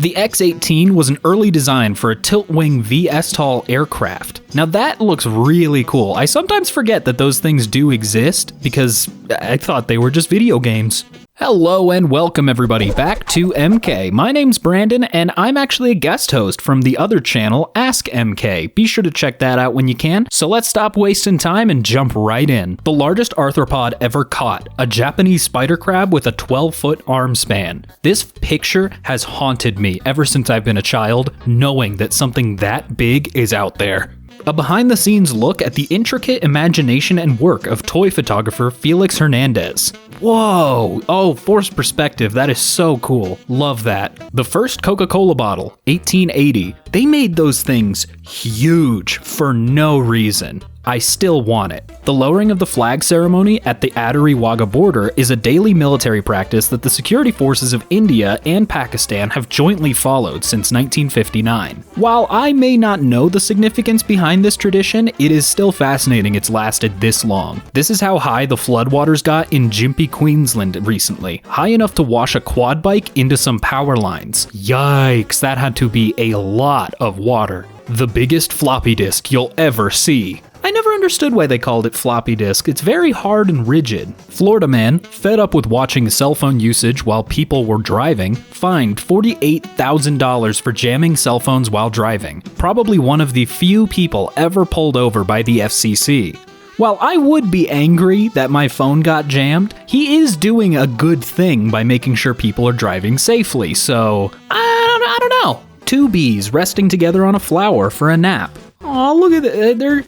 The X-18 was an early design for a tilt-wing VSTOL aircraft. Now that looks really cool. I sometimes forget that those things do exist because I thought they were just video games. Hello and welcome everybody back to EmKay. My name's Brandon and I'm actually a guest host from the other channel, Ask EmKay. Be sure to check that out when you can. So let's stop wasting time and jump right in. The largest arthropod ever caught, a Japanese spider crab with a 12-foot arm span. This picture has haunted me ever since I've been a child, knowing that something that big is out there. A behind-the-scenes look at the intricate imagination and work of toy photographer Felix Hernandez. Whoa! Oh, forced perspective, that is so cool. Love that. The first Coca-Cola bottle, 1880. They made those things huge for no reason. I still want it. The lowering of the flag ceremony at the Adari-Wagah border is a daily military practice that the security forces of India and Pakistan have jointly followed since 1959. While I may not know the significance behind this tradition, it is still fascinating it's lasted this long. This is how high the floodwaters got in Gympie, Queensland recently. High enough to wash a quad bike into some power lines. Yikes, that had to be a lot of water. The biggest floppy disk you'll ever see. I never understood why they called it floppy disk. It's very hard and rigid. Florida man, fed up with watching cell phone usage while people were driving, fined $48,000 for jamming cell phones while driving. Probably one of the few people ever pulled over by the FCC. While I would be angry that my phone got jammed, he is doing a good thing by making sure people are driving safely, so I don't know. Two bees resting together on a flower for a nap. Aw, look at that.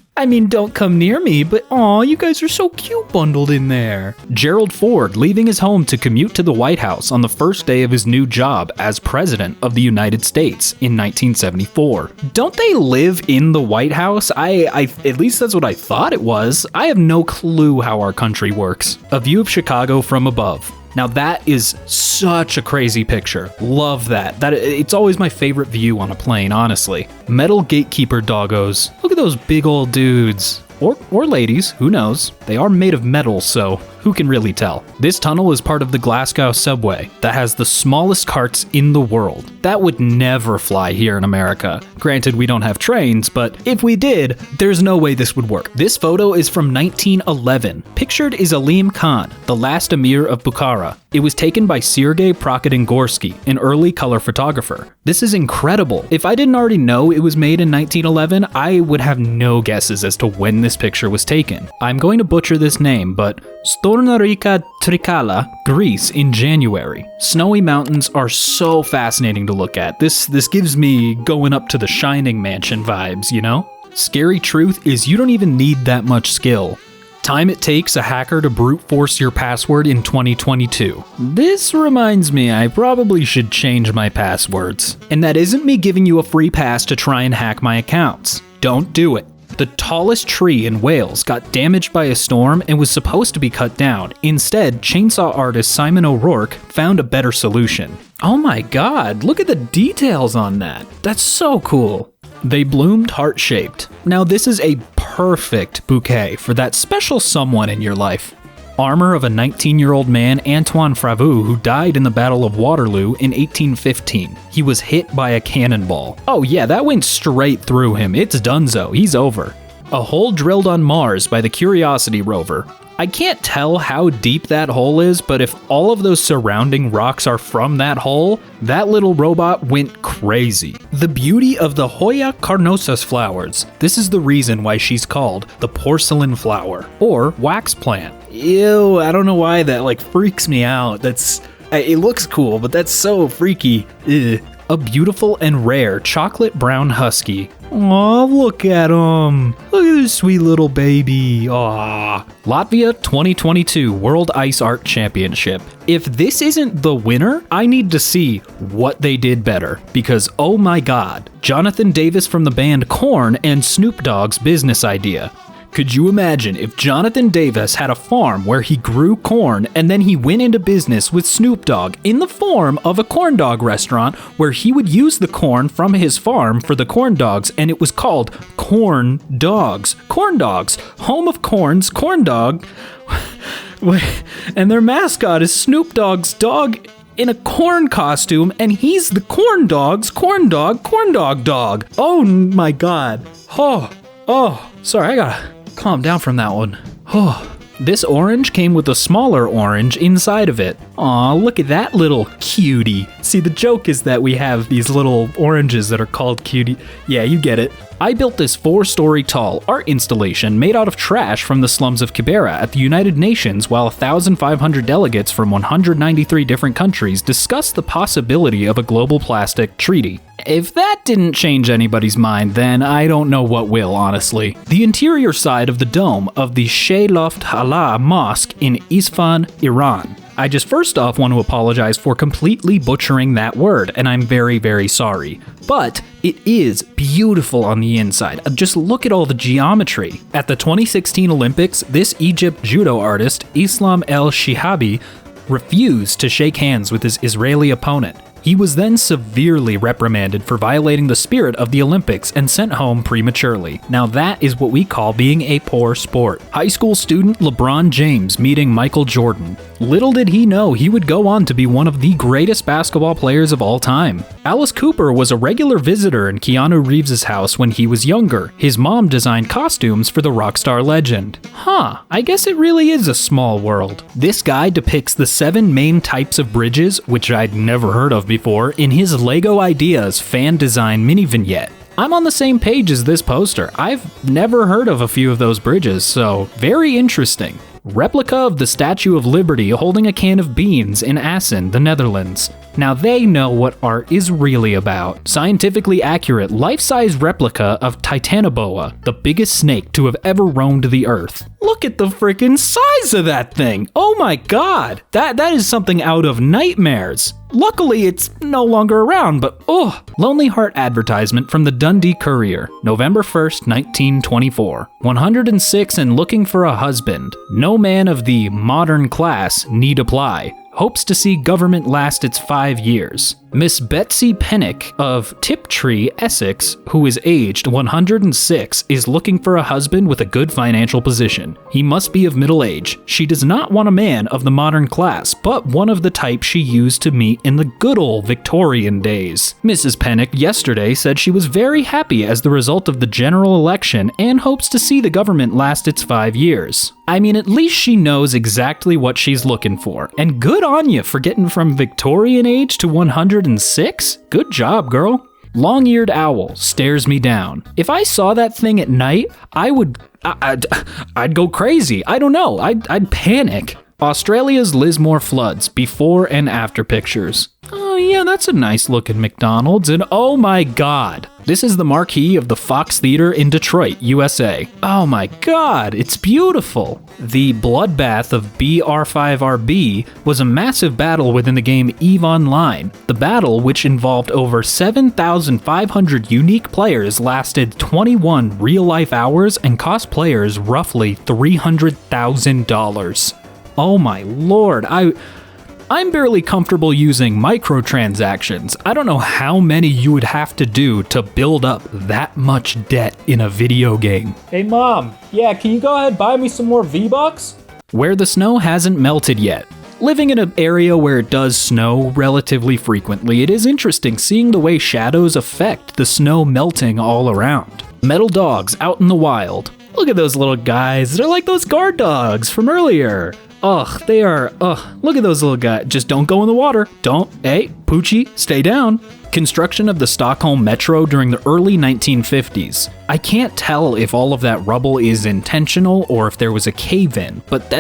Don't come near me, but aw, you guys are so cute bundled in there. Gerald Ford leaving his home to commute to the White House on the first day of his new job as President of the United States in 1974. Don't they live in the White House? At least that's what I thought it was. I have no clue how our country works. A view of Chicago from above. Now that is such a crazy picture. Love that. It's always my favorite view on a plane, honestly. Metal gatekeeper doggos. Look at those big old dudes. Or ladies, who knows? They are made of metal, so who can really tell? This tunnel is part of the Glasgow subway that has the smallest carts in the world. That would never fly here in America. Granted, we don't have trains, but if we did, there's no way this would work. This photo is from 1911. Pictured is Alim Khan, the last emir of Bukhara. It was taken by Sergei Prokhotin-Gorsky, an early color photographer. This is incredible. If I didn't already know it was made in 1911, I would have no guesses as to when this picture was taken. I'm going to butcher this name, but Stornarika Trikala, Greece in January. Snowy mountains are so fascinating to look at. This gives me going up to the Shining Mansion vibes, you know? Scary truth is you don't even need that much skill. Time it takes a hacker to brute force your password in 2022. This reminds me I probably should change my passwords. And that isn't me giving you a free pass to try and hack my accounts. Don't do it. The tallest tree in Wales got damaged by a storm and was supposed to be cut down. Instead, chainsaw artist Simon O'Rourke found a better solution. Oh my god, look at the details on that. That's so cool. They bloomed heart-shaped. Now this is a perfect bouquet for that special someone in your life. Armor of a 19-year-old man, Antoine Fravu, who died in the Battle of Waterloo in 1815. He was hit by a cannonball. Oh yeah, that went straight through him. It's donezo. He's over. A hole drilled on Mars by the Curiosity rover. I can't tell how deep that hole is, but if all of those surrounding rocks are from that hole, that little robot went crazy. The beauty of the Hoya carnosus flowers. This is the reason why she's called the porcelain flower, or wax plant. Ew, I don't know why that freaks me out. It looks cool, but that's so freaky. Ugh. A beautiful and rare chocolate brown husky. Aw, look at him. Look at this sweet little baby. Aw. Latvia 2022 World Ice Art Championship. If this isn't the winner, I need to see what they did better. Because oh my god, Jonathan Davis from the band Korn and Snoop Dogg's business idea. Could you imagine if Jonathan Davis had a farm where he grew corn and then he went into business with Snoop Dogg in the form of a corn dog restaurant where he would use the corn from his farm for the corn dogs, and it was called Corn Dogs. Corn Dogs, home of Korn's corn dog. And their mascot is Snoop Dogg's dog. in a corn costume, and he's the corn dog. Oh my god. Oh, sorry, I gotta calm down from that one. Oh. This orange came with a smaller orange inside of it. Aw, look at that little cutie. See, the joke is that we have these little oranges that are called cutie. Yeah, you get it. I built this 4-story tall art installation made out of trash from the slums of Kibera at the United Nations while 1,500 delegates from 193 different countries discussed the possibility of a global plastic treaty. If that didn't change anybody's mind, then I don't know what will, honestly. The interior side of the dome of the Shayloft Mosque in Isfahan, Iran. I just first off want to apologize for completely butchering that word, and I'm very, very sorry. But it is beautiful on the inside. Just look at all the geometry. At the 2016 Olympics, this Egypt judo artist, Islam El-Shihabi, refused to shake hands with his Israeli opponent. He was then severely reprimanded for violating the spirit of the Olympics and sent home prematurely. Now that is what we call being a poor sport. High school student LeBron James meeting Michael Jordan. Little did he know he would go on to be one of the greatest basketball players of all time. Alice Cooper was a regular visitor in Keanu Reeves' house when he was younger. His mom designed costumes for the rock star legend. I guess it really is a small world. This guy depicts the 7 main types of bridges, which I'd never heard of before, in his LEGO Ideas fan design mini vignette. I'm on the same page as this poster. I've never heard of a few of those bridges, so very interesting. Replica of the Statue of Liberty holding a can of beans in Assen, the Netherlands. Now they know what art is really about. Scientifically accurate, life-size replica of Titanoboa, the biggest snake to have ever roamed the earth. Look at the freaking size of that thing! Oh my god! That is something out of nightmares. Luckily, it's no longer around, but Lonely Heart advertisement from the Dundee Courier, November 1st, 1924. 106 and looking for a husband. No man of the modern class need apply. Hopes to see government last its 5 years. Miss Betsy Pennick of Tiptree, Essex, who is aged 106, is looking for a husband with a good financial position. He must be of middle age. She does not want a man of the modern class, but one of the type she used to meet in the good old Victorian days. Mrs. Pennick yesterday said she was very happy as the result of the general election and hopes to see the government last its 5 years. I mean, at least she knows exactly what she's looking for, and good on you for getting from Victorian age to 106? Good job, girl. Long-eared owl stares me down. If I saw that thing at night, I'd go crazy. I don't know. I'd panic. Australia's Lismore floods, before and after pictures. Oh yeah, that's a nice looking McDonald's, and oh my god. This is the marquee of the Fox Theater in Detroit, USA. Oh my god, it's beautiful. The bloodbath of BR5RB was a massive battle within the game EVE Online. The battle, which involved over 7,500 unique players, lasted 21 real-life hours and cost players roughly $300,000. Oh my lord, I'm barely comfortable using microtransactions. I don't know how many you would have to do to build up that much debt in a video game. Hey mom, yeah, can you go ahead and buy me some more V-Bucks? Where the snow hasn't melted yet. Living in an area where it does snow relatively frequently, it is interesting seeing the way shadows affect the snow melting all around. Metal dogs out in the wild. Look at those little guys, they're like those guard dogs from earlier. Look at those little guys. Just don't go in the water. Hey, Poochie, stay down. Construction of the Stockholm Metro during the early 1950s. I can't tell if all of that rubble is intentional or if there was a cave-in, but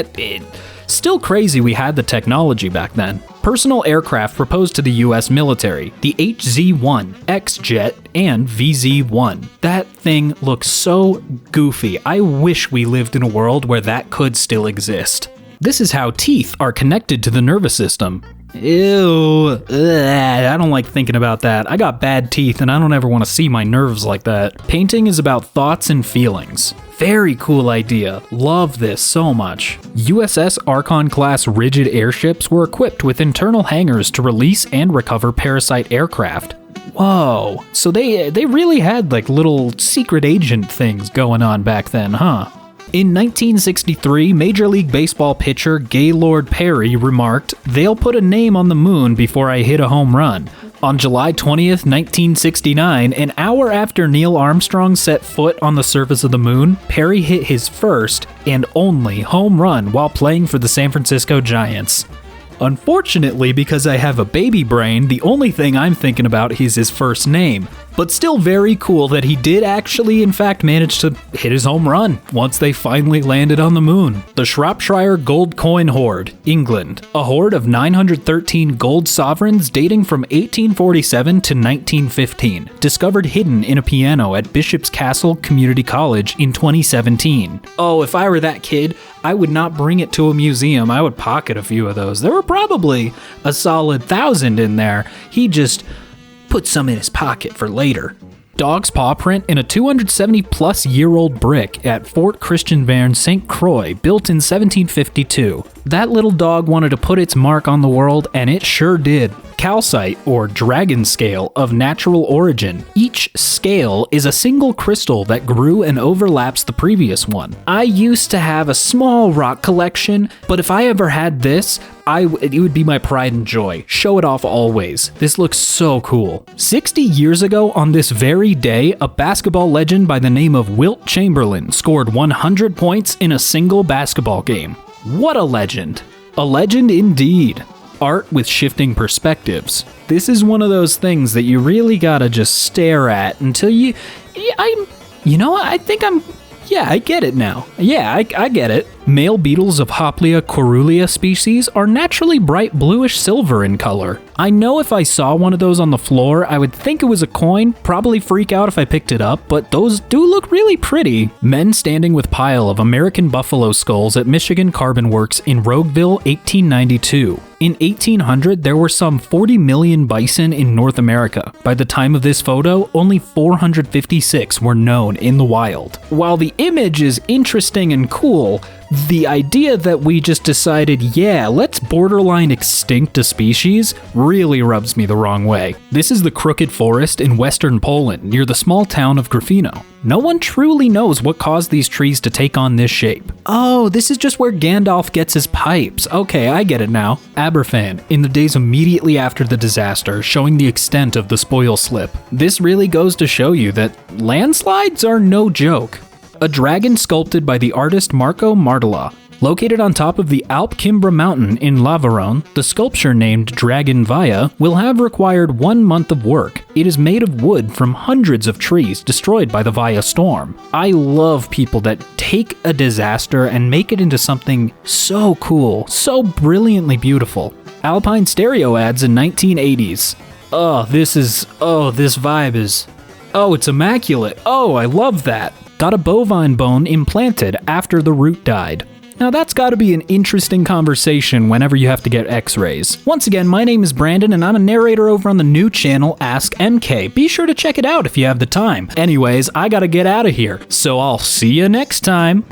still crazy we had the technology back then. Personal aircraft proposed to the US military, the HZ-1, X-Jet, and VZ-1. That thing looks so goofy. I wish we lived in a world where that could still exist. This is how teeth are connected to the nervous system. Ew, I don't like thinking about that. I got bad teeth and I don't ever want to see my nerves like that. Painting is about thoughts and feelings. Very cool idea. Love this so much. USS Archon-class rigid airships were equipped with internal hangars to release and recover parasite aircraft. Whoa, so they really had like little secret agent things going on back then, huh? In 1963, Major League Baseball pitcher Gaylord Perry remarked, "They'll put a name on the moon before I hit a home run." On July 20th, 1969, an hour after Neil Armstrong set foot on the surface of the moon, Perry hit his first and only home run while playing for the San Francisco Giants. Unfortunately, because I have a baby brain, the only thing I'm thinking about is his first name. But still very cool that he did actually, in fact, manage to hit his home run once they finally landed on the moon. The Shropshire Gold Coin Hoard, England. A hoard of 913 gold sovereigns dating from 1847 to 1915. Discovered hidden in a piano at Bishop's Castle Community College in 2017. Oh, if I were that kid, I would not bring it to a museum. I would pocket a few of those. There were probably a solid 1,000 in there. He just put some in his pocket for later. Dog's paw print in a 270-plus-year-old brick at Fort Christian Bairn, St. Croix, built in 1752. That little dog wanted to put its mark on the world, and it sure did. Calcite, or dragon scale, of natural origin. Each scale is a single crystal that grew and overlaps the previous one. I used to have a small rock collection, but if I ever had this, it would be my pride and joy. Show it off always. This looks so cool. 60 years ago on this very day, a basketball legend by the name of Wilt Chamberlain scored 100 points in a single basketball game. What a legend. A legend indeed. Art with shifting perspectives. This is one of those things that you really gotta just stare at until I get it now. Yeah, I get it. Male beetles of Hoplia coerulea species are naturally bright bluish silver in color. I know if I saw one of those on the floor, I would think it was a coin, probably freak out if I picked it up, but those do look really pretty. Men standing with pile of American buffalo skulls at Michigan Carbon Works in Rogueville, 1892. In 1800, there were some 40 million bison in North America. By the time of this photo, only 456 were known in the wild. While the image is interesting and cool, the idea that we just decided, yeah, let's borderline extinct a species really rubs me the wrong way. This is the Crooked Forest in western Poland, near the small town of Gryfino. No one truly knows what caused these trees to take on this shape. Oh, this is just where Gandalf gets his pipes. Okay, I get it now. Aberfan, in the days immediately after the disaster, showing the extent of the spoil slip. This really goes to show you that landslides are no joke. A dragon sculpted by the artist Marco Martella. Located on top of the Alp Kimbra mountain in Laveron, the sculpture named Dragon Via will have required 1 month of work. It is made of wood from hundreds of trees destroyed by the Via storm. I love people that take a disaster and make it into something so cool, so brilliantly beautiful. Alpine stereo ads in 1980s. This vibe is... Oh, it's immaculate. Oh, I love that. Got a bovine bone implanted after the root died. Now that's gotta be an interesting conversation whenever you have to get x-rays. Once again, my name is Brandon and I'm a narrator over on the new channel Ask EmKay. Be sure to check it out if you have the time. Anyways, I gotta get out of here, so I'll see you next time.